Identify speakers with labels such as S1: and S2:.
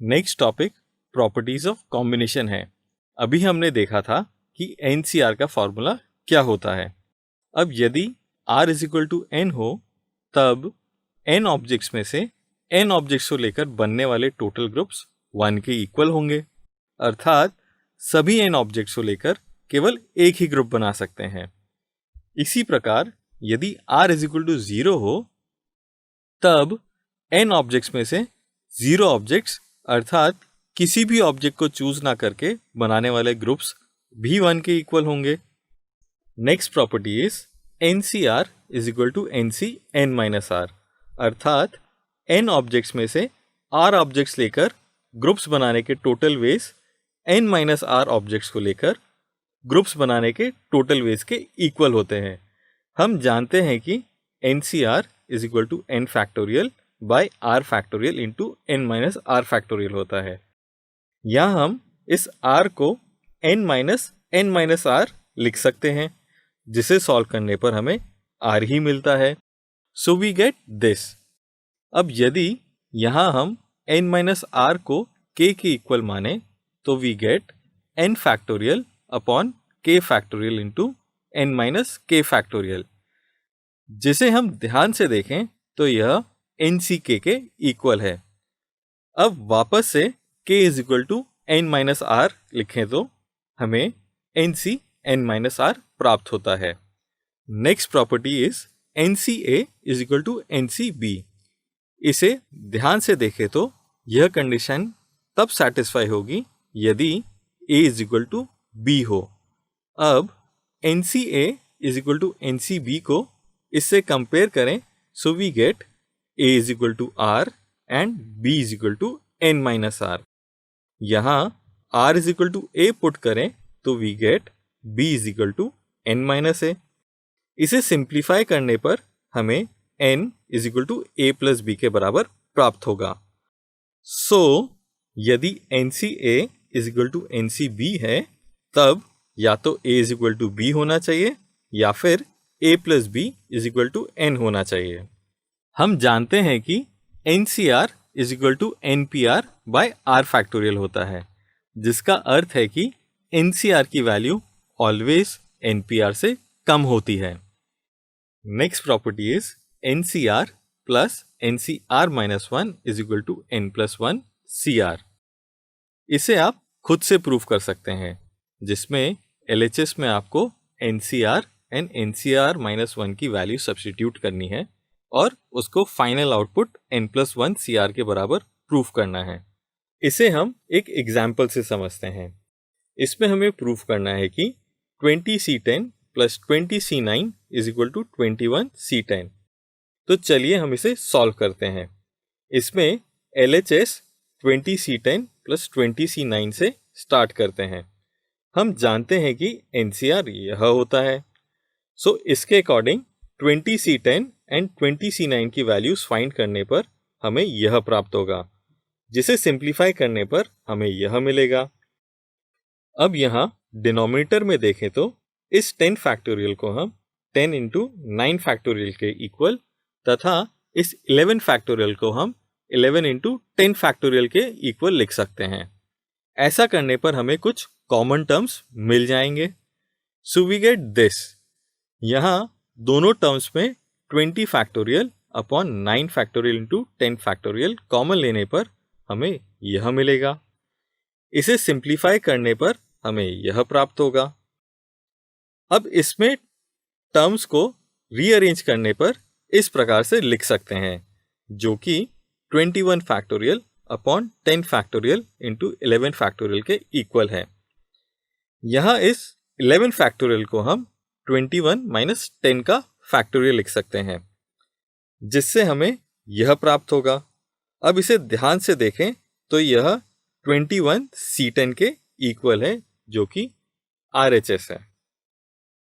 S1: Next topic properties of combination है। अभी हमने देखा था कि NCR का फॉर्मूला क्या होता है। अब यदि R is equal to N हो तब N ऑब्जेक्ट्स में से N ऑब्जेक्ट्स को लेकर बनने वाले टोटल ग्रुप्स 1 के इक्वल होंगे, अर्थात सभी N ऑब्जेक्ट्स को लेकर केवल एक ही ग्रुप बना सकते हैं। इसी प्रकार यदि R इज इक्वल टू 0 हो तब N ऑब्जेक्ट्स में से 0 ऑब्जेक्ट्स अर्थात किसी भी ऑब्जेक्ट को चूज ना करके बनाने वाले ग्रुप्स भी 1 के इक्वल होंगे। Next property is NCR is equal to NC N minus R, अर्थात N ऑब्जेक्ट्स में से R ऑब्जेक्ट्स लेकर ग्रुप्स बनाने के total ways N minus R objects को लेकर ग्रुप्स बनाने के टोटल वेज के इक्वल होते हैं। हम जानते हैं कि NCR is equal to N factorial by R factorial into N minus R factorial होता है। यहाँ हम इस R को N माइनस R लिख सकते हैं, जिसे सॉल्व करने पर हमें R ही मिलता है। So we get this. अब यदि यहाँ हम N माइनस R को K के इक्वल माने तो we get N factorial upon K factorial into N minus K factorial. जिसे हम ध्यान से देखें तो यह NCK के इक्वल है। अब वापस से K is equal to N minus R लिखें तो हमें NC N माइनस R प्राप्त होता है। Next property is NCA is equal to NCB। इसे ध्यान से देखें तो यह कंडीशन तब सेटिस्फाई होगी यदि A is equal to B हो। अब NCA is equal to NCB को इससे कंपेयर करें, so we get A is equal to R and B is equal to N minus R। यहाँ R is equal to A put करें तो we get B is equal to N minus A। इसे simplify करने पर हमें N is equal to A plus B के बराबर प्राप्त होगा। सो यदि NCA is equal to NCB है तब या तो A is equal to B होना चाहिए या फिर A plus B is equal to N होना चाहिए। हम जानते हैं कि NCR is equal to NPR by R factorial होता है, जिसका अर्थ है कि NCR की वैल्यू ऑलवेज NPR से कम होती है। Next property is NCR plus NCR minus 1 is equal to N plus 1 CR। इसे आप खुद से प्रूव कर सकते हैं, जिसमें LHS में आपको NCR एंड NCR माइनस 1 की वैल्यू सब्स्टिट्यूट करनी है और उसको final output N plus 1 CR के बराबर प्रूफ करना है। इसे हम एक एग्जाम्पल से समझते हैं। इसमें हमें प्रूफ करना है कि 20C10 plus 20C9 is equal to 21C10। तो चलिए हम इसे सॉल्व करते हैं। इसमें LHS 20C10 प्लस 20C9 से स्टार्ट करते हैं। हम जानते हैं कि NCR यह होता है। सो इसके अकॉर्डिंग 20C10 एंड 20C9 की वैल्यूज फाइंड करने पर हमें यह प्राप्त होगा, जिसे सिंप्लीफाई करने पर हमें यह मिलेगा। अब यहाँ डिनोमिनेटर में देखें तो इस 10 फैक्टोरियल को हम 10 इंटू 9 फैक्टोरियल के इक्वल तथा इस 11 फैक्टोरियल को हम 11 इंटू 10 फैक्टोरियल के इक्वल लिख सकते हैं। ऐसा करने पर हमें कुछ कॉमन टर्म्स मिल जाएंगे। So we get this. यहाँ दोनों टर्म्स में 20 factorial upon 9 factorial into 10 factorial common लेने पर हमें यह मिलेगा। इसे सिंप्लीफाई करने पर हमें यह प्राप्त होगा। अब इसमें टर्म्स को रीअरेंज करने पर इस प्रकार से लिख सकते हैं, जो कि 21 factorial upon 10 factorial into 11 factorial के इक्वल है। यहाँ इस 11 फैक्टोरियल को हम 21 माइनस 10 का फैक्टोरियल लिख सकते हैं, जिससे हमें यह प्राप्त होगा। अब इसे ध्यान से देखें तो यह 21 C10 के इक्वल है, जो कि RHS है।